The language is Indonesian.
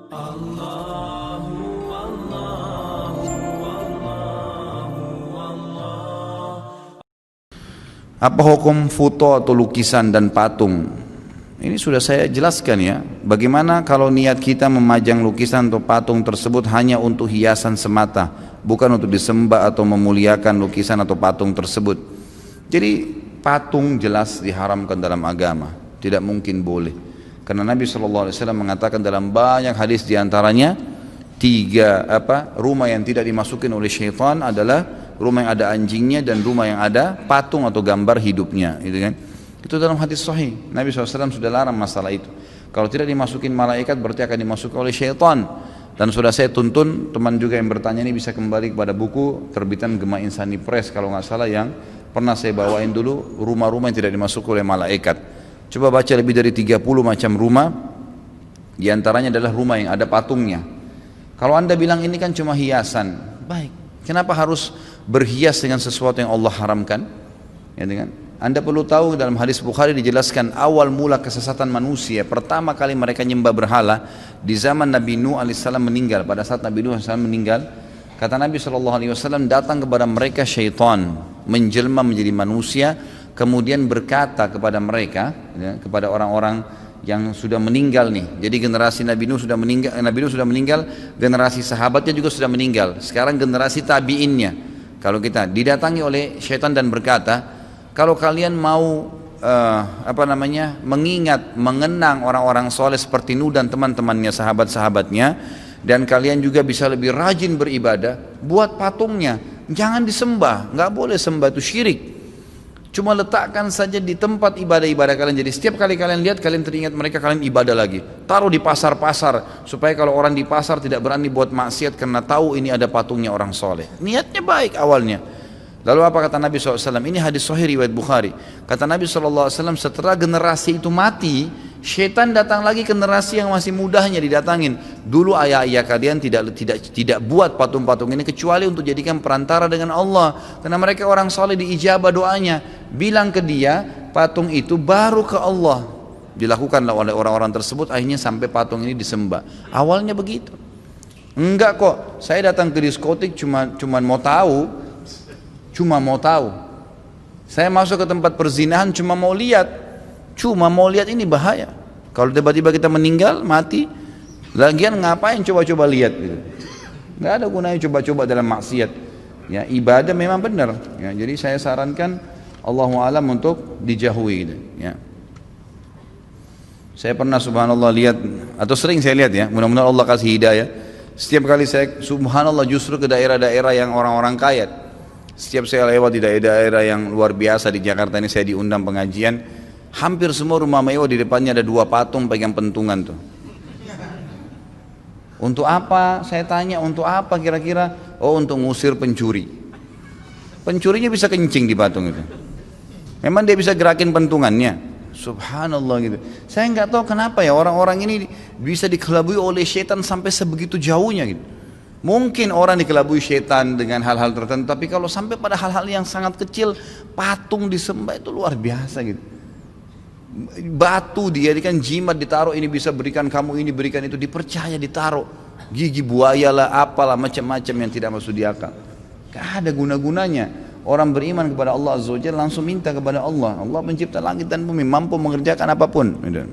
Allahu Allahu Allahu Allah. Apa hukum foto atau lukisan dan patung? Ini sudah saya jelaskan ya. Bagaimana kalau niat kita memajang lukisan atau patung tersebut hanya untuk hiasan semata, bukan untuk disembah atau memuliakan lukisan atau patung tersebut. Jadi patung jelas diharamkan dalam agama, tidak mungkin boleh. Karena Nabi SAW mengatakan dalam banyak hadis, diantaranya rumah yang tidak dimasukin oleh syaitan adalah rumah yang ada anjingnya dan rumah yang ada patung atau gambar hidupnya, gitu kan? Itu dalam hadis sahih. Nabi SAW sudah larang masalah itu. Kalau tidak dimasukin malaikat berarti akan dimasuki oleh syaitan. Dan sudah saya tuntun, teman juga yang bertanya ini bisa kembali kepada buku terbitan Gema Insani Press kalau nggak salah, yang pernah saya bawain dulu, rumah-rumah yang tidak dimasuki oleh malaikat. Coba baca lebih dari 30 macam rumah, diantaranya adalah rumah yang ada patungnya. Kalau anda bilang ini kan cuma hiasan, baik, kenapa harus berhias dengan sesuatu yang Allah haramkan? Ya, dengan anda perlu tahu dalam hadis Bukhari dijelaskan awal mula kesesatan manusia, pertama kali mereka nyembah berhala di zaman Nabi Nuh alaihissalam meninggal. Pada saat Nabi Nuh alaihissalam meninggal, kata Nabi SAW, datang kepada mereka syaitan menjelma menjadi manusia, kemudian berkata kepada mereka, ya, kepada orang-orang yang sudah meninggal nih. Jadi generasi Nabi Nuh sudah meninggal, generasi sahabatnya juga sudah meninggal. Sekarang generasi tabiinnya. Kalau kita didatangi oleh syaitan dan berkata, kalau kalian mau mengenang orang-orang soleh seperti Nuh dan teman-temannya, sahabat-sahabatnya, dan kalian juga bisa lebih rajin beribadah, buat patungnya, jangan disembah, nggak boleh sembah, itu syirik. Cuma letakkan saja di tempat ibadah-ibadah kalian. Jadi setiap kali kalian lihat, kalian teringat mereka, kalian ibadah lagi. Taruh di pasar-pasar, supaya kalau orang di pasar tidak berani buat maksiat karena tahu ini ada patungnya orang soleh. Niatnya baik awalnya. Lalu apa kata Nabi SAW? Ini hadis sahih riwayat Bukhari. Kata Nabi SAW, setelah generasi itu mati, syaitan datang lagi generasi yang masih mudahnya didatangin. Dulu ayah-ayah kalian tidak buat patung-patung ini kecuali untuk jadikan perantara dengan Allah. Karena mereka orang soleh, diijabah doanya. Bilang ke dia, patung itu baru ke Allah. Dilakukanlah oleh orang-orang tersebut, akhirnya sampai patung ini disembah. Awalnya begitu. Enggak kok, saya datang ke diskotik cuma mau tahu. Saya masuk ke tempat perzinahan cuma mau lihat ini bahaya. Kalau tiba-tiba kita meninggal, mati, lagian ngapain coba-coba lihat gitu. Nggak ada gunanya coba-coba dalam maksiat. Ya, ibadah memang benar. Ya, jadi saya sarankan Allahu a'lam untuk dijauhi gitu. Ya. Saya pernah subhanallah lihat, atau sering saya lihat ya, mudah-mudahan Allah kasih hidayah. Setiap kali saya subhanallah justru ke daerah-daerah yang orang-orang kaya. Setiap saya lewat di daerah-daerah yang luar biasa di Jakarta ini, saya diundang pengajian, hampir semua rumah mewah di depannya ada 2 patung pegang pentungan tuh. Untuk apa? Saya tanya, untuk apa kira-kira? Oh, untuk ngusir pencuri. Pencurinya bisa kencing di patung itu. Memang dia bisa gerakin pentungannya. Subhanallah gitu. Saya nggak tahu kenapa ya orang-orang ini bisa dikelabui oleh syaitan sampai sebegitu jauhnya gitu. Mungkin orang dikelabui syaitan dengan hal-hal tertentu, tapi kalau sampai pada hal-hal yang sangat kecil, patung disembah itu luar biasa gitu. Batu dijadikan jimat, ditaruh, ini bisa berikan kamu ini, berikan itu, dipercaya, ditaruh gigi buaya lah, apalah, macam-macam yang tidak masuk di akal. Gak ada guna-gunanya. Orang beriman kepada Allah Azza wa Jalla langsung minta kepada Allah. Allah pencipta langit dan bumi, mampu mengerjakan apapun gitu.